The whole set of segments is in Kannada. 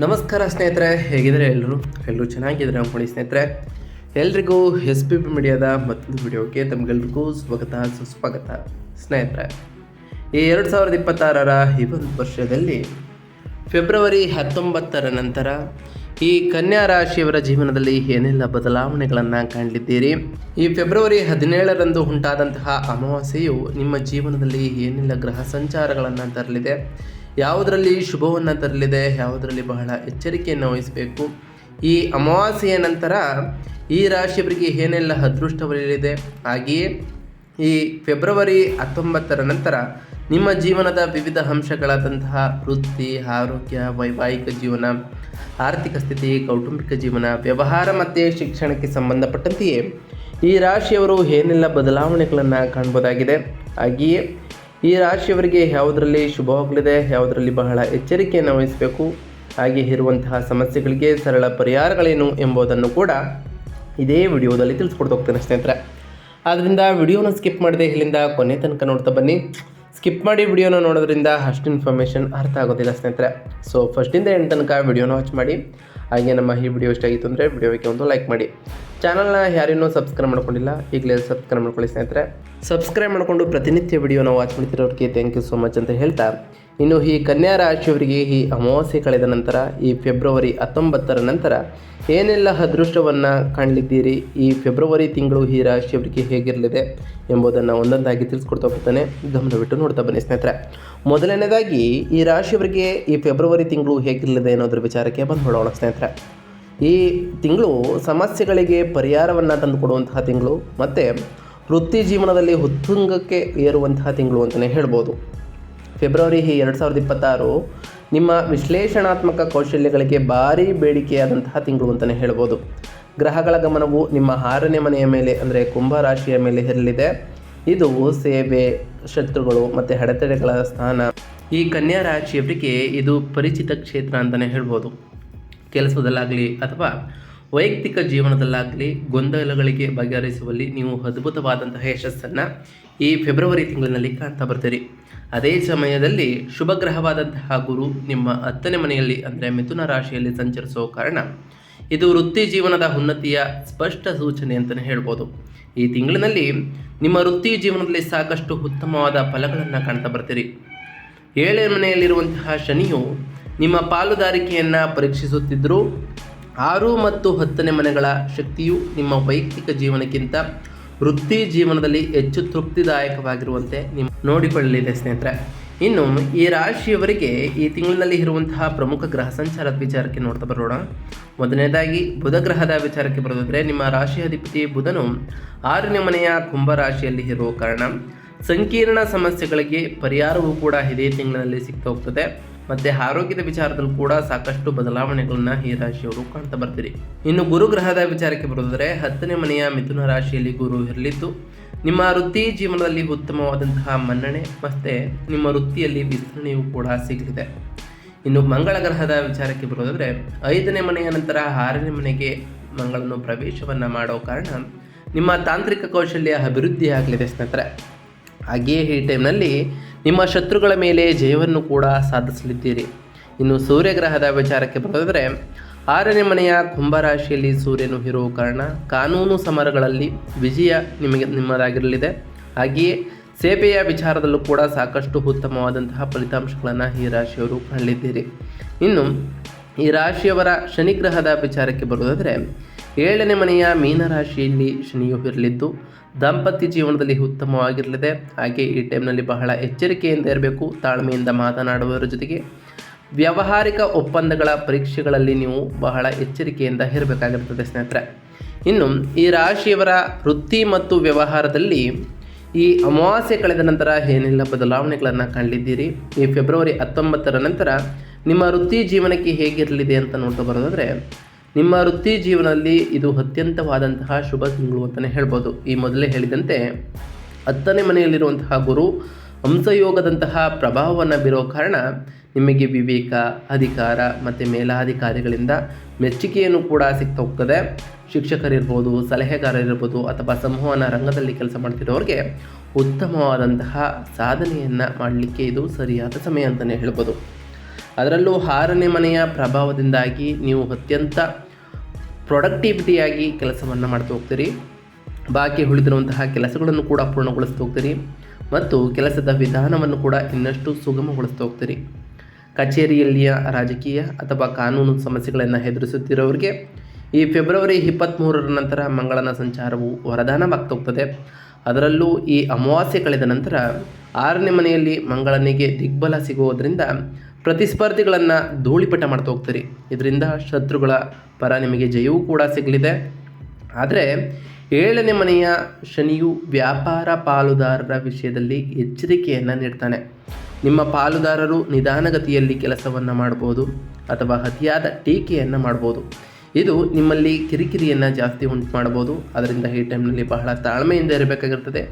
ನಮಸ್ಕಾರ ಸ್ನೇಹಿತರೆ, ಹೇಗಿದ್ದಾರೆ ಎಲ್ಲರೂ ಚೆನ್ನಾಗಿದ್ದಾರೆ ಅಂದ್ಕೊಳ್ಳಿ. ಸ್ನೇಹಿತರೆ, ಎಲ್ರಿಗೂ SPP ಮೀಡಿಯಾದ ಮತ್ತೊಂದು ವಿಡಿಯೋಗೆ ತಮಗೆಲ್ರಿಗೂ ಸುಸ್ವಾಗತ. ಸ್ನೇಹಿತರೆ, ಈ 2026ರ ಈ ಒಂದು ವರ್ಷದಲ್ಲಿ ಫೆಬ್ರವರಿ 19ರ ನಂತರ ಈ ಕನ್ಯಾ ರಾಶಿಯವರ ಜೀವನದಲ್ಲಿ ಏನೆಲ್ಲ ಬದಲಾವಣೆಗಳನ್ನು ಕಾಣಲಿದ್ದೀರಿ? ಈ ಫೆಬ್ರವರಿ 17ರಂದು ಉಂಟಾದಂತಹ ಅಮಾವಾಸ್ಯೆಯು ನಿಮ್ಮ ಜೀವನದಲ್ಲಿ ಏನೆಲ್ಲ ಗ್ರಹ ಸಂಚಾರಗಳನ್ನು ತರಲಿದೆ, ಯಾವುದರಲ್ಲಿ ಶುಭವನ್ನು ತರಲಿದೆ, ಯಾವುದರಲ್ಲಿ ಬಹಳ ಎಚ್ಚರಿಕೆಯನ್ನು ವಹಿಸಬೇಕು, ಈ ಅಮಾವಾಸ್ಯೆಯ ನಂತರ ಈ ರಾಶಿಯವರಿಗೆ ಏನೆಲ್ಲ ಅದೃಷ್ಟವರಲಿದೆ, ಹಾಗೆಯೇ ಈ ಫೆಬ್ರವರಿ 19ರ ನಂತರ ನಿಮ್ಮ ಜೀವನದ ವಿವಿಧ ಅಂಶಗಳಾದಂತಹ ವೃತ್ತಿ, ಆರೋಗ್ಯ, ವೈವಾಹಿಕ ಜೀವನ, ಆರ್ಥಿಕ ಸ್ಥಿತಿ, ಕೌಟುಂಬಿಕ ಜೀವನ, ವ್ಯವಹಾರ ಮತ್ತು ಶಿಕ್ಷಣಕ್ಕೆ ಸಂಬಂಧಪಟ್ಟಂತೆಯೇ ಈ ರಾಶಿಯವರು ಏನೆಲ್ಲ ಬದಲಾವಣೆಗಳನ್ನು ಕಾಣ್ಬೋದಾಗಿದೆ. ಹಾಗೆಯೇ ಈ ರಾಶಿಯವರಿಗೆ ಯಾವುದರಲ್ಲಿ ಶುಭವಾಗಲಿದೆ, ಯಾವುದರಲ್ಲಿ ಬಹಳ ಎಚ್ಚರಿಕೆಯನ್ನು ವಹಿಸಬೇಕು, ಹಾಗೆ ಇರುವಂತಹ ಸಮಸ್ಯೆಗಳಿಗೆ ಸರಳ ಪರಿಹಾರಗಳೇನು ಎಂಬುದನ್ನು ಕೂಡ ಇದೇ ವಿಡಿಯೋದಲ್ಲಿ ತಿಳಿಸ್ಕೊಡ್ತಾ ಹೋಗ್ತೇನೆ ಸ್ನೇಹಿತರೆ. ಆದ್ದರಿಂದ ವಿಡಿಯೋನ ಸ್ಕಿಪ್ ಮಾಡದೆ ಇಲ್ಲಿಂದ ಕೊನೆ ತನಕ ನೋಡ್ತಾ ಬನ್ನಿ. ಸ್ಕಿಪ್ ಮಾಡಿ ವಿಡಿಯೋನ ನೋಡೋದ್ರಿಂದ ಅಷ್ಟು ಇನ್ಫಾರ್ಮೇಷನ್ ಅರ್ಥ ಆಗೋದಿಲ್ಲ ಸ್ನೇಹಿತರೆ. ಸೊ ಫಸ್ಟಿಂದ ಎಂಡ್ ತನಕ ವಿಡಿಯೋನ ವಾಚ್ ಮಾಡಿ. ಹಾಗೆ ನಮ್ಮ ಈ ವಿಡಿಯೋ ಇಷ್ಟ ಆಗಿತ್ತು ಅಂದರೆ ವಿಡಿಯೋಗೆ ಒಂದು ಲೈಕ್ ಮಾಡಿ. ಚಾನಲ್ನ ಯಾರೇನೂ ಸಬ್ಸ್ಕ್ರೈಬ್ ಮಾಡ್ಕೊಂಡಿಲ್ಲ, ಈಗಲೇ ಸಬ್ಸ್ಕ್ರೈಬ್ ಮಾಡ್ಕೊಳ್ಳಿ ಸ್ನೇಹಿತರೆ. ಸಬ್ಸ್ಕ್ರೈಬ್ ಮಾಡಿಕೊಂಡು ಪ್ರತಿನಿತ್ಯ ವಿಡಿಯೋನ ವಾಚ್ ಮಾಡ್ತಿರೋರಿಗೆ ಥ್ಯಾಂಕ್ ಯು ಸೋ ಮಚ್ ಅಂತ ಹೇಳ್ತಾ, ಇನ್ನು ಈ ಕನ್ಯಾ ರಾಶಿಯವರಿಗೆ ಈ ಅಮಾವಾಸ್ಯೆ ಕಳೆದ ನಂತರ ಈ ಫೆಬ್ರವರಿ 19ರ ನಂತರ ಏನೆಲ್ಲ ಅದೃಷ್ಟವನ್ನು ಕಾಣಲಿದ್ದೀರಿ, ಈ ಫೆಬ್ರವರಿ ತಿಂಗಳು ಈ ರಾಶಿಯವರಿಗೆ ಹೇಗಿರಲಿದೆ ಎಂಬುದನ್ನು ಒಂದೊಂದಾಗಿ ತಿಳಿಸ್ಕೊಡ್ತಾ ಹೋಗ್ತಾನೆ. ಗಮನವಿಟ್ಟು ನೋಡ್ತಾ ಬನ್ನಿ ಸ್ನೇಹಿತರೆ. ಮೊದಲನೇದಾಗಿ ಈ ರಾಶಿಯವರಿಗೆ ಈ ಫೆಬ್ರವರಿ ತಿಂಗಳು ಹೇಗಿರಲಿದೆ ಅನ್ನೋದ್ರ ವಿಚಾರಕ್ಕೆ ಬಂದುಬಿಡೋಣ ಸ್ನೇಹಿತರೆ. ಈ ತಿಂಗಳು ಸಮಸ್ಯೆಗಳಿಗೆ ಪರಿಹಾರವನ್ನು ತಂದುಕೊಡುವಂತಹ ತಿಂಗಳು ಮತ್ತು ವೃತ್ತಿ ಜೀವನದಲ್ಲಿ ಉತ್ತುಂಗಕ್ಕೆ ಏರುವಂತಹ ತಿಂಗಳು ಅಂತಲೇ ಹೇಳ್ಬೋದು. ಫೆಬ್ರವರಿ 2026 ನಿಮ್ಮ ವಿಶ್ಲೇಷಣಾತ್ಮಕ ಕೌಶಲ್ಯಗಳಿಗೆ ಭಾರೀ ಬೇಡಿಕೆಯಾದಂತಹ ತಿಂಗಳು ಅಂತಲೇ ಹೇಳ್ಬೋದು. ಗ್ರಹಗಳ ಗಮನವು ನಿಮ್ಮ 6ನೇ ಮನೆಯ ಮೇಲೆ ಅಂದರೆ ಕುಂಭ ರಾಶಿಯ ಮೇಲೆ ಇರಲಿದೆ. ಇದು ಸೇವೆ, ಶತ್ರುಗಳು ಮತ್ತು ಅಡೆತಡೆಗಳ ಸ್ಥಾನ. ಈ ಕನ್ಯಾ ರಾಶಿಯವರಿಗೆ ಇದು ಪರಿಚಿತ ಕ್ಷೇತ್ರ ಅಂತಲೇ ಹೇಳ್ಬೋದು. ಕೆಲಸದಲ್ಲಾಗಲಿ ಅಥವಾ ವೈಯಕ್ತಿಕ ಜೀವನದಲ್ಲಾಗಲಿ ಗೊಂದಲಗಳಿಗೆ ಬಗೆಹರಿಸುವಲ್ಲಿ ನೀವು ಅದ್ಭುತವಾದಂತಹ ಯಶಸ್ಸನ್ನು ಈ ಫೆಬ್ರವರಿ ತಿಂಗಳಿನಲ್ಲಿ ಕಾಣ್ತಾ ಬರ್ತೀರಿ. ಅದೇ ಸಮಯದಲ್ಲಿ ಶುಭ ಗ್ರಹವಾದಂತಹ ಗುರು ನಿಮ್ಮ 10ನೇ ಮನೆಯಲ್ಲಿ ಅಂದರೆ ಮಿಥುನ ರಾಶಿಯಲ್ಲಿ ಸಂಚರಿಸೋ ಕಾರಣ ಇದು ವೃತ್ತಿ ಜೀವನದ ಉನ್ನತಿಯ ಸ್ಪಷ್ಟ ಸೂಚನೆ ಅಂತಲೇ ಹೇಳ್ಬೋದು. ಈ ತಿಂಗಳಿನಲ್ಲಿ ನಿಮ್ಮ ವೃತ್ತಿ ಜೀವನದಲ್ಲಿ ಸಾಕಷ್ಟು ಉತ್ತಮವಾದ ಫಲಗಳನ್ನು ಕಾಣ್ತಾ ಬರ್ತೀರಿ. 7ನೇ ಮನೆಯಲ್ಲಿರುವಂತಹ ಶನಿಯು ನಿಮ್ಮ ಪಾಲುದಾರಿಕೆಯನ್ನು ಪರೀಕ್ಷಿಸುತ್ತಿದ್ದರೂ 6 ಮತ್ತು 10ನೇ ಮನೆಗಳ ಶಕ್ತಿಯು ನಿಮ್ಮ ವೈಯಕ್ತಿಕ ಜೀವನಕ್ಕಿಂತ ವೃತ್ತಿ ಜೀವನದಲ್ಲಿ ಹೆಚ್ಚು ತೃಪ್ತಿದಾಯಕವಾಗಿರುವಂತೆ ನೀವು ನೋಡಿಕೊಳ್ಳಲಿದೆ ಸ್ನೇಹಿತರೆ. ಇನ್ನು ಈ ರಾಶಿಯವರಿಗೆ ಈ ತಿಂಗಳಿನಲ್ಲಿ ಇರುವಂತಹ ಪ್ರಮುಖ ಗ್ರಹ ಸಂಚಾರದ ವಿಚಾರಕ್ಕೆ ನೋಡ್ತಾ ಬರೋಣ. ಮೊದಲನೇದಾಗಿ ಬುಧ ಗ್ರಹದ ವಿಚಾರಕ್ಕೆ ಬರೋದಾದರೆ ನಿಮ್ಮ ರಾಶಿ ಅಧಿಪತಿ ಬುಧನು 6ನೇ ಮನೆಯ ಕುಂಭ ರಾಶಿಯಲ್ಲಿ ಇರುವ ಕಾರಣ ಸಂಕೀರ್ಣ ಸಮಸ್ಯೆಗಳಿಗೆ ಪರಿಹಾರವೂ ಕೂಡ ಇದೇ ತಿಂಗಳಿನಲ್ಲಿ ಸಿಗ್ತಾ ಹೋಗ್ತದೆ. ಮತ್ತು ಆರೋಗ್ಯದ ವಿಚಾರದಲ್ಲೂ ಕೂಡ ಸಾಕಷ್ಟು ಬದಲಾವಣೆಗಳನ್ನು ಈ ರಾಶಿಯವರು ಕಾಣ್ತಾ ಬರ್ತೀರಿ. ಇನ್ನು ಗುರು ಗ್ರಹದ ವಿಚಾರಕ್ಕೆ ಬರೋದಾದರೆ 10ನೇ ಮನೆಯ ಮಿಥುನ ರಾಶಿಯಲ್ಲಿ ಗುರು ಇರಲಿದ್ದು ನಿಮ್ಮ ವೃತ್ತಿ ಜೀವನದಲ್ಲಿ ಉತ್ತಮವಾದಂತಹ ಮನ್ನಣೆ ಮತ್ತು ನಿಮ್ಮ ವೃತ್ತಿಯಲ್ಲಿ ವಿಸ್ತರಣೆಯೂ ಕೂಡ ಸಿಗಲಿದೆ. ಇನ್ನು ಮಂಗಳ ಗ್ರಹದ ವಿಚಾರಕ್ಕೆ ಬರೋದಾದರೆ 5ನೇ ಮನೆಯ ನಂತರ 6ನೇ ಮನೆಗೆ ಮಂಗಳನು ಪ್ರವೇಶವನ್ನು ಮಾಡೋ ಕಾರಣ ನಿಮ್ಮ ತಾಂತ್ರಿಕ ಕೌಶಲ್ಯ ಅಭಿವೃದ್ಧಿ ಆಗಲಿದೆ ಸ್ನೇಹಿತರೆ. ಹಾಗೆಯೇ ಈ ಟೈಮ್ನಲ್ಲಿ ನಿಮ್ಮ ಶತ್ರುಗಳ ಮೇಲೆ ಜಯವನ್ನು ಕೂಡ ಸಾಧಿಸಲಿದ್ದೀರಿ. ಇನ್ನು ಸೂರ್ಯಗ್ರಹದ ವಿಚಾರಕ್ಕೆ ಬರೋದಾದರೆ 6ನೇ ಮನೆಯ ಕುಂಭರಾಶಿಯಲ್ಲಿ ಸೂರ್ಯನು ಇರುವ ಕಾರಣ ಕಾನೂನು ಸಮರಗಳಲ್ಲಿ ವಿಜಯ ನಿಮ್ಮದಾಗಿರಲಿದೆ. ಹಾಗೆಯೇ ಸೇವೆಯ ವಿಚಾರದಲ್ಲೂ ಕೂಡ ಸಾಕಷ್ಟು ಉತ್ತಮವಾದಂತಹ ಫಲಿತಾಂಶಗಳನ್ನು ಈ ರಾಶಿಯವರು ಕಾಣಲಿದ್ದೀರಿ. ಇನ್ನು ಈ ರಾಶಿಯವರ ಶನಿಗ್ರಹದ ವಿಚಾರಕ್ಕೆ ಬರೋದಾದರೆ 7ನೇ ಮನೆಯ ಮೀನರಾಶಿಯಲ್ಲಿ ಶನಿಯು ಇರಲಿದ್ದು ದಾಂಪತ್ಯ ಜೀವನದಲ್ಲಿ ಉತ್ತಮವಾಗಿರಲಿದೆ. ಹಾಗೆ ಈ ಟೈಮ್ನಲ್ಲಿ ಬಹಳ ಎಚ್ಚರಿಕೆಯಿಂದ ಇರಬೇಕು. ತಾಳ್ಮೆಯಿಂದ ಮಾತನಾಡುವುದರ ಜೊತೆಗೆ ವ್ಯಾವಹಾರಿಕ ಒಪ್ಪಂದಗಳ ಪರೀಕ್ಷೆಗಳಲ್ಲಿ ನೀವು ಬಹಳ ಎಚ್ಚರಿಕೆಯಿಂದ ಇರಬೇಕಾಗಿರ್ತದೆ ಸ್ನೇಹಿತರೆ. ಇನ್ನು ಈ ರಾಶಿಯವರ ವೃತ್ತಿ ಮತ್ತು ವ್ಯವಹಾರದಲ್ಲಿ ಈ ಅಮಾವಾಸ್ಯೆ ಕಳೆದ ನಂತರ ಏನೆಲ್ಲ ಬದಲಾವಣೆಗಳನ್ನು ಕಾಣಲಿದ್ದೀರಿ, ಈ ಫೆಬ್ರವರಿ 19ರ ನಂತರ ನಿಮ್ಮ ವೃತ್ತಿ ಜೀವನಕ್ಕೆ ಹೇಗಿರಲಿದೆ ಅಂತ ನೋಡ್ತಾ ಬರೋದಾದರೆ ನಿಮ್ಮ ವೃತ್ತಿ ಜೀವನದಲ್ಲಿ ಇದು ಅತ್ಯಂತವಾದಂತಹ ಶುಭ ತಿಂಗಳು ಅಂತಲೇ ಹೇಳ್ಬೋದು. ಈ ಮೊದಲೇ ಹೇಳಿದಂತೆ 10ನೇ ಮನೆಯಲ್ಲಿರುವಂತಹ ಗುರು ಹಂಸಯೋಗದಂತಹ ಪ್ರಭಾವವನ್ನು ಬೀರೋ ಕಾರಣ ನಿಮಗೆ ವಿವೇಕ, ಅಧಿಕಾರ ಮತ್ತು ಮೇಲಾಧಿಕಾರಿಗಳಿಂದ ಮೆಚ್ಚುಗೆಯನ್ನು ಕೂಡ ಸಿಗ್ತಾ ಹೋಗ್ತದೆ. ಶಿಕ್ಷಕರಿರ್ಬೋದು, ಸಲಹೆಗಾರರಿರ್ಬೋದು ಅಥವಾ ಸಂವಹನ ರಂಗದಲ್ಲಿ ಕೆಲಸ ಮಾಡ್ತಿರೋರಿಗೆ ಉತ್ತಮವಾದಂತಹ ಸಾಧನೆಯನ್ನು ಮಾಡಲಿಕ್ಕೆ ಇದು ಸರಿಯಾದ ಸಮಯ ಅಂತಲೇ ಹೇಳ್ಬೋದು. ಅದರಲ್ಲೂ 6ನೇ ಮನೆಯ ಪ್ರಭಾವದಿಂದಾಗಿ ನೀವು ಅತ್ಯಂತ ಪ್ರೊಡಕ್ಟಿವಿಟಿಯಾಗಿ ಕೆಲಸವನ್ನು ಮಾಡ್ತಾ ಹೋಗ್ತೀರಿ. ಬಾಕಿ ಉಳಿದಿರುವಂತಹ ಕೆಲಸಗಳನ್ನು ಕೂಡ ಪೂರ್ಣಗೊಳಿಸ್ತಾ ಹೋಗ್ತೀರಿ ಮತ್ತು ಕೆಲಸದ ವಿಧಾನವನ್ನು ಕೂಡ ಇನ್ನಷ್ಟು ಸುಗಮಗೊಳಿಸ್ತಾ ಹೋಗ್ತೀರಿ. ಕಚೇರಿಯಲ್ಲಿಯ ರಾಜಕೀಯ ಅಥವಾ ಕಾನೂನು ಸಮಸ್ಯೆಗಳನ್ನು ಎದುರಿಸುತ್ತಿರೋರಿಗೆ ಈ ಫೆಬ್ರವರಿ 23ರ ನಂತರ ಮಂಗಳನ ಸಂಚಾರವು ವರದಾನವಾಗ್ತಾ ಹೋಗ್ತದೆ. ಅದರಲ್ಲೂ ಈ ಅಮಾವಾಸ್ಯೆ ಕಳೆದ ನಂತರ 6ನೇ ಮನೆಯಲ್ಲಿ ಮಂಗಳನಿಗೆ ದಿಗ್ಬಲ ಸಿಗುವುದರಿಂದ ಪ್ರತಿಸ್ಪರ್ಧಿಗಳನ್ನು ಧೂಳಿಪಟ ಮಾಡ್ತಾ ಹೋಗ್ತೀರಿ. ಇದರಿಂದ ಶತ್ರುಗಳ ಪರ ನಿಮಗೆ ಜಯವೂ ಕೂಡ ಸಿಗಲಿದೆ. ಆದರೆ 7ನೇ ಮನೆಯ ಶನಿಯು ವ್ಯಾಪಾರ ಪಾಲುದಾರರ ವಿಷಯದಲ್ಲಿ ಎಚ್ಚರಿಕೆಯನ್ನು ನೀಡ್ತಾನೆ. ನಿಮ್ಮ ಪಾಲುದಾರರು ನಿಧಾನಗತಿಯಲ್ಲಿ ಕೆಲಸವನ್ನು ಮಾಡ್ಬೋದು ಅಥವಾ ಅತಿಯಾದ ಟೀಕೆಯನ್ನು ಮಾಡ್ಬೋದು. ಇದು ನಿಮ್ಮಲ್ಲಿ ಕಿರಿಕಿರಿಯನ್ನು ಜಾಸ್ತಿ ಉಂಟು ಮಾಡ್ಬೋದು. ಅದರಿಂದ ಈ ಟೈಮ್ನಲ್ಲಿ ಬಹಳ ತಾಳ್ಮೆಯಿಂದ ಇರಬೇಕಾಗಿರ್ತದೆ.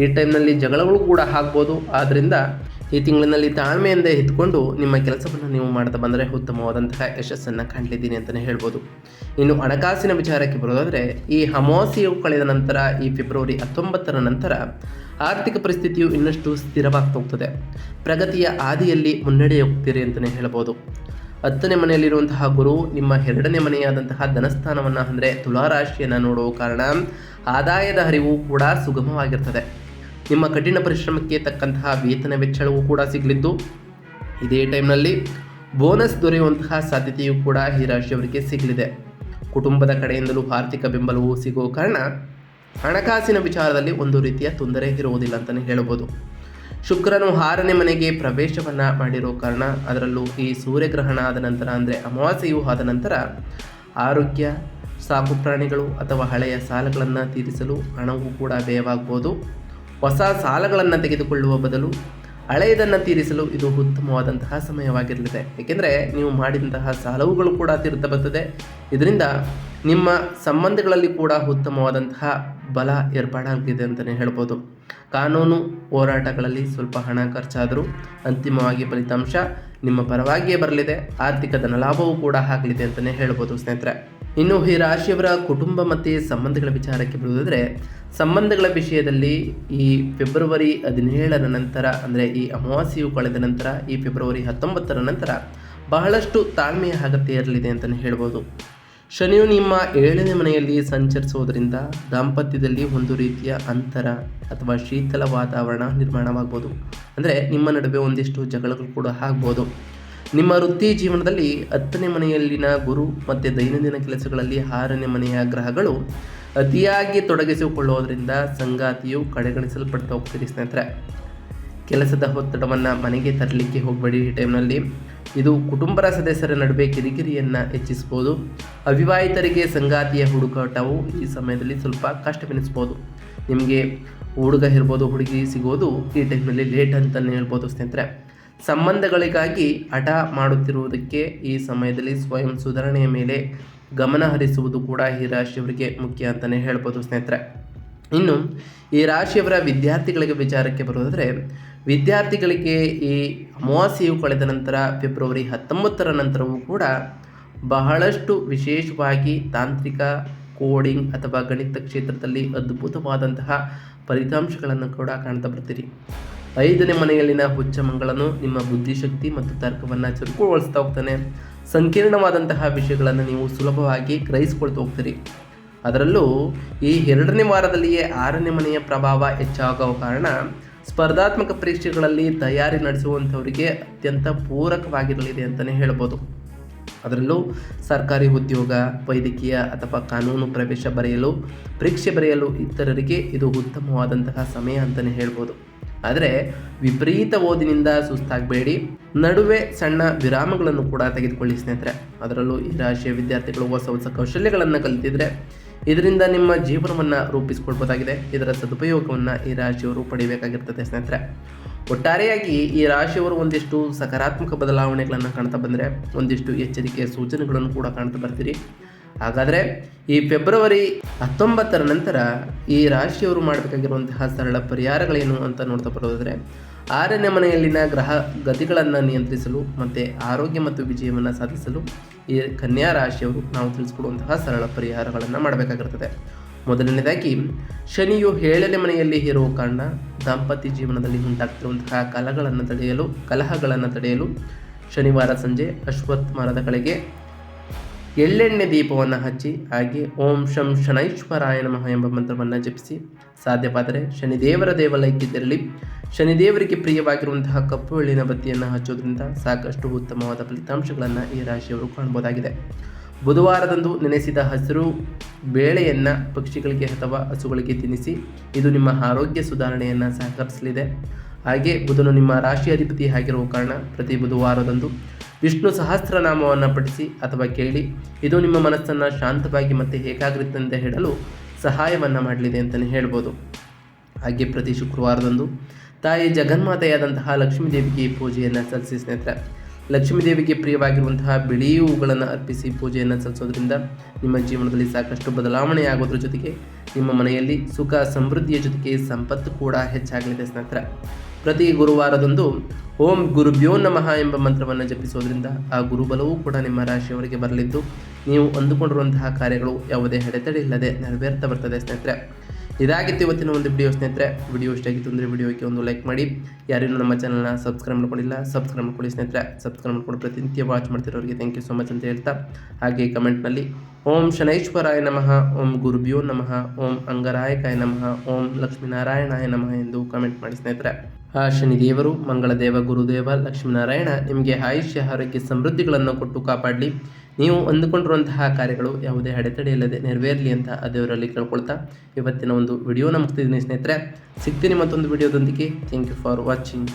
ಈ ಟೈಮ್ನಲ್ಲಿ ಜಗಳಗಳು ಕೂಡ ಆಗ್ಬೋದು. ಆದ್ದರಿಂದ ಈ ತಿಂಗಳಿನಲ್ಲಿ ತಾಳ್ಮೆಯಿಂದ ಇದ್ದುಕೊಂಡು ನಿಮ್ಮ ಕೆಲಸವನ್ನು ನೀವು ಮಾಡ್ತಾ ಬಂದರೆ ಉತ್ತಮವಾದಂತಹ ಯಶಸ್ಸನ್ನು ಕಾಣಲಿದ್ದೀನಿ ಅಂತಲೇ ಹೇಳ್ಬೋದು. ಇನ್ನು ಹಣಕಾಸಿನ ವಿಚಾರಕ್ಕೆ ಬರೋದಾದರೆ ಈ ಅಮಾವಾಸ್ಯೆಯು ಕಳೆದ ನಂತರ ಈ ಫೆಬ್ರವರಿ 19ರ ನಂತರ ಆರ್ಥಿಕ ಪರಿಸ್ಥಿತಿಯು ಇನ್ನಷ್ಟು ಸ್ಥಿರವಾಗ್ತಾ ಹೋಗ್ತದೆ. ಪ್ರಗತಿಯ ಹಾದಿಯಲ್ಲಿ ಮುನ್ನಡೆಯುತ್ತೀರಿ ಅಂತಲೇ ಹೇಳ್ಬೋದು. 10ನೇ ಮನೆಯಲ್ಲಿರುವಂತಹ ಗುರು ನಿಮ್ಮ 2ನೇ ಮನೆಯಾದಂತಹ ಧನಸ್ಥಾನವನ್ನು ಅಂದರೆ ತುಲಾರಾಶಿಯನ್ನು ನೋಡುವ ಕಾರಣ ಆದಾಯದ ಹರಿವು ಕೂಡ ಸುಗಮವಾಗಿರ್ತದೆ. ನಿಮ್ಮ ಕಠಿಣ ಪರಿಶ್ರಮಕ್ಕೆ ತಕ್ಕಂತಹ ವೇತನ ವೆಚ್ಚವೂ ಕೂಡ ಸಿಗಲಿದ್ದು ಇದೇ ಟೈಮ್ನಲ್ಲಿ ಬೋನಸ್ ದೊರೆಯುವಂತಹ ಸಾಧ್ಯತೆಯೂ ಕೂಡ ಈ ರಾಶಿಯವರಿಗೆ ಸಿಗಲಿದೆ. ಕುಟುಂಬದ ಕಡೆಯಿಂದಲೂ ಆರ್ಥಿಕ ಬೆಂಬಲವೂ ಸಿಗುವ ಕಾರಣ ಹಣಕಾಸಿನ ವಿಚಾರದಲ್ಲಿ ಒಂದು ರೀತಿಯ ತೊಂದರೆ ಇರುವುದಿಲ್ಲ ಅಂತಲೇ ಹೇಳಬಹುದು. ಶುಕ್ರನು 6ನೇ ಮನೆಗೆ ಪ್ರವೇಶವನ್ನು ಮಾಡಿರೋ ಕಾರಣ ಅದರಲ್ಲೂ ಈ ಸೂರ್ಯಗ್ರಹಣ ಆದ ನಂತರ ಅಂದರೆ ಅಮಾವಾಸ್ಯೆಯೂ ಆದ ನಂತರ ಆರೋಗ್ಯ, ಸಾಕು ಪ್ರಾಣಿಗಳು ಅಥವಾ ಹಳೆಯ ಸಾಲಗಳನ್ನು ತೀರಿಸಲು ಹಣವೂ ಕೂಡ ವ್ಯಯವಾಗ್ಬೋದು. ಹೊಸ ಸಾಲಗಳನ್ನು ತೆಗೆದುಕೊಳ್ಳುವ ಬದಲು ಹಳೆಯದನ್ನು ತೀರಿಸಲು ಇದು ಉತ್ತಮವಾದಂತಹ ಸಮಯವಾಗಿರಲಿದೆ. ಏಕೆಂದರೆ ನೀವು ಮಾಡಿದಂತಹ ಸಾಲವುಗಳು ಕೂಡ ತೀರುತ್ತಾ ಬರ್ತದೆ. ಇದರಿಂದ ನಿಮ್ಮ ಸಂಬಂಧಗಳಲ್ಲಿ ಕೂಡ ಉತ್ತಮವಾದಂತಹ ಬಲ ಏರ್ಪಾಡಾಗಿದೆ ಅಂತಲೇ ಹೇಳ್ಬೋದು. ಕಾನೂನು ಹೋರಾಟಗಳಲ್ಲಿ ಸ್ವಲ್ಪ ಹಣ ಖರ್ಚಾದರೂ ಅಂತಿಮವಾಗಿ ಫಲಿತಾಂಶ ನಿಮ್ಮ ಪರವಾಗಿಯೇ ಬರಲಿದೆ. ಆರ್ಥಿಕ ಧನಲಾಭವೂ ಕೂಡ ಆಗಲಿದೆ ಅಂತಲೇ ಹೇಳ್ಬೋದು ಸ್ನೇಹಿತರೆ. ಇನ್ನು ಈ ರಾಶಿಯವರ ಕುಟುಂಬ ಮತ್ತು ಸಂಬಂಧಗಳ ವಿಚಾರಕ್ಕೆ ಬರುವುದಾದರೆ ಸಂಬಂಧಗಳ ವಿಷಯದಲ್ಲಿ ಈ ಫೆಬ್ರವರಿ 17ರ ನಂತರ ಅಂದರೆ ಈ ಅಮಾವಾಸ್ಯೆಯು ಕಳೆದ ನಂತರ ಈ ಫೆಬ್ರವರಿ 19ರ ನಂತರ ಬಹಳಷ್ಟು ತಾಳ್ಮೆಯ ಅಗತ್ಯ ಇರಲಿದೆ ಅಂತಲೇ ಹೇಳ್ಬೋದು. ಶನಿಯು ನಿಮ್ಮ 7ನೇ ಮನೆಯಲ್ಲಿ ಸಂಚರಿಸುವುದರಿಂದ ದಾಂಪತ್ಯದಲ್ಲಿ ಒಂದು ರೀತಿಯ ಅಂತರ ಅಥವಾ ಶೀತಲ ವಾತಾವರಣ ನಿರ್ಮಾಣವಾಗ್ಬೋದು. ಅಂದರೆ ನಿಮ್ಮ ನಡುವೆ ಒಂದಿಷ್ಟು ಜಗಳಗಳು ಕೂಡ ಆಗ್ಬೋದು. ನಿಮ್ಮ ವೃತ್ತಿ ಜೀವನದಲ್ಲಿ 10ನೇ ಮನೆಯಲ್ಲಿನ ಗುರು ಮತ್ತು ದೈನಂದಿನ ಕೆಲಸಗಳಲ್ಲಿ 6ನೇ ಮನೆಯ ಗ್ರಹಗಳು ಅತಿಯಾಗಿ ತೊಡಗಿಸಿಕೊಳ್ಳುವುದರಿಂದ ಸಂಗಾತಿಯು ಕಡೆಗಣಿಸಲ್ಪಡ್ತಾ ಹೋಗ್ತೀರಿ ಸ್ನೇಹಿತರೆ. ಕೆಲಸದ ಒತ್ತಡವನ್ನು ಮನೆಗೆ ತರಲಿಕ್ಕೆ ಹೋಗಬೇಡಿ. ಈ ಟೈಮ್ನಲ್ಲಿ ಇದು ಕುಟುಂಬದ ಸದಸ್ಯರ ನಡುವೆ ಕಿರಿಕಿರಿಯನ್ನು ಹೆಚ್ಚಿಸ್ಬೋದು. ಅವಿವಾಹಿತರಿಗೆ ಸಂಗಾತಿಯ ಹುಡುಕಾಟವು ಈ ಸಮಯದಲ್ಲಿ ಸ್ವಲ್ಪ ಕಷ್ಟವೆನಿಸ್ಬೋದು. ನಿಮಗೆ ಹುಡುಗ ಇರ್ಬೋದು, ಹುಡುಗಿ ಸಿಗೋದು ಈ ಟೈಮ್ನಲ್ಲಿ ಲೇಟ್ ಅಂತಲೇ ಹೇಳ್ಬೋದು ಸ್ನೇಹಿತರೆ. ಸಂಬಂಧಗಳಿಗಾಗಿ ಹಠ ಮಾಡುತ್ತಿರುವುದಕ್ಕೆ ಈ ಸಮಯದಲ್ಲಿ ಸ್ವಯಂ ಸುಧಾರಣೆಯ ಮೇಲೆ ಗಮನ ಹರಿಸುವುದು ಕೂಡ ಈ ರಾಶಿಯವರಿಗೆ ಮುಖ್ಯ ಅಂತಲೇ ಹೇಳ್ಬೋದು ಸ್ನೇಹಿತರೆ. ಇನ್ನು ಈ ರಾಶಿಯವರ ವಿದ್ಯಾರ್ಥಿಗಳಿಗೆ ವಿಚಾರಕ್ಕೆ ಬರೋದಾದರೆ ವಿದ್ಯಾರ್ಥಿಗಳಿಗೆ ಈ ಅಮಾವಾಸ್ಯೆಯು ಕಳೆದ ನಂತರ ಫೆಬ್ರವರಿ 19ರ ನಂತರವೂ ಕೂಡ ಬಹಳಷ್ಟು ವಿಶೇಷವಾಗಿ ತಾಂತ್ರಿಕ, ಕೋಡಿಂಗ್ ಅಥವಾ ಗಣಿತ ಕ್ಷೇತ್ರದಲ್ಲಿ ಅದ್ಭುತವಾದಂತಹ ಫಲಿತಾಂಶಗಳನ್ನು ಕೂಡ ಕಾಣ್ತಾ ಬರ್ತೀರಿ. 5ನೇ ಮನೆಯಲ್ಲಿನ ಹುಚ್ಚ ಮಂಗಳನು ನಿಮ್ಮ ಬುದ್ಧಿಶಕ್ತಿ ಮತ್ತು ತರ್ಕವನ್ನು ಚುರುಕುಗೊಳಿಸ್ತಾ ಹೋಗ್ತಾನೆ. ಸಂಕೀರ್ಣವಾದಂತಹ ವಿಷಯಗಳನ್ನು ನೀವು ಸುಲಭವಾಗಿ ಗ್ರಹಿಸ್ಕೊಳ್ತಾ ಹೋಗ್ತೀರಿ. ಅದರಲ್ಲೂ ಈ 2ನೇ ವಾರದಲ್ಲಿಯೇ 6ನೇ ಮನೆಯ ಪ್ರಭಾವ ಹೆಚ್ಚಾಗುವ ಕಾರಣ ಸ್ಪರ್ಧಾತ್ಮಕ ಪರೀಕ್ಷೆಗಳಲ್ಲಿ ತಯಾರಿ ನಡೆಸುವಂಥವರಿಗೆ ಅತ್ಯಂತ ಪೂರಕವಾಗಿರಲಿದೆ ಅಂತಲೇ ಹೇಳ್ಬೋದು. ಅದರಲ್ಲೂ ಸರ್ಕಾರಿ ಉದ್ಯೋಗ, ವೈದ್ಯಕೀಯ ಅಥವಾ ಕಾನೂನು ಪ್ರವೇಶ ಪರೀಕ್ಷೆ ಬರೆಯಲು ಇತರರಿಗೆ ಇದು ಉತ್ತಮವಾದಂತಹ ಸಮಯ ಅಂತಲೇ ಹೇಳ್ಬೋದು. ಆದರೆ ವಿಪರೀತ ಓದಿನಿಂದ ಸುಸ್ತಾಗಬೇಡಿ. ನಡುವೆ ಸಣ್ಣ ವಿರಾಮಗಳನ್ನು ಕೂಡ ತೆಗೆದುಕೊಳ್ಳಿ ಸ್ನೇಹಿತರೆ. ಅದರಲ್ಲೂ ಈ ರಾಶಿಯ ವಿದ್ಯಾರ್ಥಿಗಳು ಹೊಸ ಕೌಶಲ್ಯಗಳನ್ನು ಕಲಿತಿದ್ರೆ ಇದರಿಂದ ನಿಮ್ಮ ಜೀವನವನ್ನು ರೂಪಿಸಿಕೊಳ್ಬೋದಾಗಿದೆ. ಇದರ ಸದುಪಯೋಗವನ್ನು ಈ ರಾಶಿಯವರು ಪಡೆಯಬೇಕಾಗಿರ್ತದೆ ಸ್ನೇಹಿತರೆ. ಒಟ್ಟಾರೆಯಾಗಿ ಈ ರಾಶಿಯವರು ಒಂದಿಷ್ಟು ಸಕಾರಾತ್ಮಕ ಬದಲಾವಣೆಗಳನ್ನು ಕಾಣ್ತಾ ಬಂದರೆ ಒಂದಿಷ್ಟು ಎಚ್ಚರಿಕೆಯ ಸೂಚನೆಗಳನ್ನು ಕೂಡ ಕಾಣ್ತಾ ಬರ್ತೀರಿ. ಹಾಗಾದರೆ ಈ ಫೆಬ್ರವರಿ 19ರ ನಂತರ ಈ ರಾಶಿಯವರು ಮಾಡಬೇಕಾಗಿರುವಂತಹ ಸರಳ ಪರಿಹಾರಗಳೇನು ಅಂತ ನೋಡ್ತಾ ಬರೋದಾದರೆ 6ನೇ ಮನೆಯಲ್ಲಿನ ಗ್ರಹ ಗತಿಗಳನ್ನು ನಿಯಂತ್ರಿಸಲು ಮತ್ತು ಆರೋಗ್ಯ ಮತ್ತು ವಿಜಯವನ್ನು ಸಾಧಿಸಲು ಈ ಕನ್ಯಾ ರಾಶಿಯವರು ನಾವು ತಿಳಿಸ್ಕೊಡುವಂತಹ ಸರಳ ಪರಿಹಾರಗಳನ್ನು ಮಾಡಬೇಕಾಗಿರ್ತದೆ. ಮೊದಲನೇದಾಗಿ ಶನಿಯು 7ನೇ ಮನೆಯಲ್ಲಿ ಇರುವ ಕಾರಣ ದಾಂಪತ್ಯ ಜೀವನದಲ್ಲಿ ಉಂಟಾಗ್ತಿರುವಂತಹ ಕಲಹಗಳನ್ನು ತಡೆಯಲು ಶನಿವಾರ ಸಂಜೆ ಅಶ್ವತ್ಥ ಮರದ ಕೆಳಗೆ ಎಳ್ಳೆಣ್ಣೆ ದೀಪವನ್ನು ಹಚ್ಚಿ ಹಾಗೆ ಓಂ ಶಂ ಶನೈಶ್ವರಾಯ ನಮಃ ಎಂಬ ಮಂತ್ರವನ್ನು ಜಪಿಸಿ, ಸಾಧ್ಯವಾದರೆ ಶನಿದೇವರ ದೇವಾಲಯಕ್ಕೆ ತೆರಳಿ ಶನಿದೇವರಿಗೆ ಪ್ರಿಯವಾಗಿರುವಂತಹ ಕಪ್ಪು ಎಳ್ಳಿನ ಬತ್ತಿಯನ್ನು ಹಚ್ಚೋದ್ರಿಂದ ಸಾಕಷ್ಟು ಉತ್ತಮವಾದ ಫಲಿತಾಂಶಗಳನ್ನು ಈ ರಾಶಿಯವರು ಕಾಣಬಹುದಾಗಿದೆ. ಬುಧವಾರದಂದು ನೆನೆಸಿದ ಹಸಿರು ಬೇಳೆಯನ್ನು ಪಕ್ಷಿಗಳಿಗೆ ಅಥವಾ ಹಸುಗಳಿಗೆ ತಿನ್ನಿಸಿ, ಇದು ನಿಮ್ಮ ಆರೋಗ್ಯ ಸುಧಾರಣೆಯನ್ನು ಸಹಕರಿಸಲಿದೆ. ಹಾಗೆ ಬುಧನು ನಿಮ್ಮ ರಾಶಿ ಅಧಿಪತಿ ಆಗಿರುವ ಕಾರಣ ಪ್ರತಿ ಬುಧವಾರದಂದು ವಿಷ್ಣು ಸಹಸ್ರನಾಮವನ್ನು ಪಠಿಸಿ ಅಥವಾ ಕೇಳಿ, ಇದು ನಿಮ್ಮ ಮನಸ್ಸನ್ನು ಶಾಂತವಾಗಿ ಮತ್ತು ಏಕಾಗ್ರತೆಯಿಂದ ಇಡಲು ಸಹಾಯವನ್ನು ಮಾಡಲಿದೆ ಅಂತಲೇ ಹೇಳ್ಬೋದು. ಹಾಗೆ ಪ್ರತಿ ಶುಕ್ರವಾರದಂದು ತಾಯಿ ಜಗನ್ಮಾತೆಯಾದಂತಹ ಲಕ್ಷ್ಮೀ ದೇವಿಗೆ ಪೂಜೆಯನ್ನು ಸಲ್ಲಿಸಿ ಸ್ನೇಹಿತರೆ. ಲಕ್ಷ್ಮೀ ದೇವಿಗೆ ಪ್ರಿಯವಾಗಿರುವಂತಹ ಬಿಳಿ ಹೂಗಳನ್ನು ಅರ್ಪಿಸಿ ಪೂಜೆಯನ್ನು ಸಲ್ಲಿಸೋದ್ರಿಂದ ನಿಮ್ಮ ಜೀವನದಲ್ಲಿ ಸಾಕಷ್ಟು ಬದಲಾವಣೆ ಆಗೋದ್ರ ಜೊತೆಗೆ ನಿಮ್ಮ ಮನೆಯಲ್ಲಿ ಸುಖ ಸಮೃದ್ಧಿಯ ಜೊತೆಗೆ ಸಂಪತ್ತು ಕೂಡ ಹೆಚ್ಚಾಗಲಿದೆ ಸ್ನೇಹಿತರೆ. ಪ್ರತಿ ಗುರುವಾರದಂದು ಓಂ ಗುರುಭ್ಯೋ ನಮಃ ಎಂಬ ಮಂತ್ರವನ್ನು ಜಪಿಸೋದ್ರಿಂದ ಆ ಗುರುಬಲವೂ ಕೂಡ ನಿಮ್ಮ ರಾಶಿಯವರಿಗೆ ಬರಲಿದ್ದು, ನೀವು ಅಂದುಕೊಂಡಿರುವಂತಹ ಕಾರ್ಯಗಳು ಯಾವುದೇ ಅಡೆತಡೆ ಇಲ್ಲದೆ ನೆರವೇರ್ತಾ ಬರ್ತದೆ ಸ್ನೇಹಿತರೆ. ಇದಾಗಿತ್ತು ಇವತ್ತಿನ ಒಂದು ವಿಡಿಯೋ ಸ್ನೇಹಿತರೆ. ವಿಡಿಯೋ ಇಷ್ಟ ಆಗಿತ್ತು ಅಂದರೆ ವಿಡಿಯೋಕ್ಕೆ ಒಂದು ಲೈಕ್ ಮಾಡಿ. ಯಾರೇನು ನಮ್ಮ ಚಾನಲ್ನ ಸಬ್ಸ್ಕ್ರೈಬ್ ಮಾಡ್ಕೊಂಡಿಲ್ಲ ಸಬ್ಸ್ಕ್ರೈಬ್ ಮಾಡ್ಕೊಳ್ಳಿ ಸ್ನೇಹಿತರೆ. ಸಬ್ಸ್ಕ್ರೈಬ್ ಮಾಡ್ಕೊಂಡು ಪ್ರತಿನಿತ್ಯ ವಾಚ್ ಮಾಡ್ತಿರೋರಿಗೆ ಥ್ಯಾಂಕ್ ಯು ಸೊ ಮಚ್ ಅಂತ ಹೇಳ್ತಾ, ಹಾಗೆ ಕಮೆಂಟ್ನಲ್ಲಿ ಓಂ ಶನೈಶ್ವರಾಯ ನಮಃ, ಓಂ ಗುರುಭ್ಯೋ ನಮಃ, ಓಂ ಅಂಗರಾಯಕಾಯ ನಮಃ, ಓಂ ಲಕ್ಷ್ಮೀನಾರಾಯಣಾಯ ನಮಃ ಎಂದು ಕಮೆಂಟ್ ಮಾಡಿ ಸ್ನೇಹಿತರೆ. ಆ ಶನಿದೇವರು, ಮಂಗಳದೇವ, ಗುರುದೇವ, ಲಕ್ಷ್ಮೀನಾರಾಯಣ ನಿಮಗೆ ಆಯುಷ್ಯ ಆರೋಗ್ಯ ಸಮೃದ್ಧಿಗಳನ್ನು ಕೊಟ್ಟು ಕಾಪಾಡಲಿ. ನೀವು ಅಂದುಕೊಂಡಿರುವಂತಹ ಕಾರ್ಯಗಳು ಯಾವುದೇ ಅಡೆತಡೆ ಇಲ್ಲದೆ ನೆರವೇರಲಿ ಅಂತ ಆ ದೇವರಲ್ಲಿ ಕೇಳ್ಕೊಳ್ತಾ ಇವತ್ತಿನ ಒಂದು ವಿಡಿಯೋನ ಮುಗಿಸ್ತಿದ್ದೀನಿ ಸ್ನೇಹಿತರೆ. ಸಿಗ್ತೀನಿ ಮತ್ತೊಂದು ವಿಡಿಯೋದೊಂದಿಗೆ. Thank you for watching.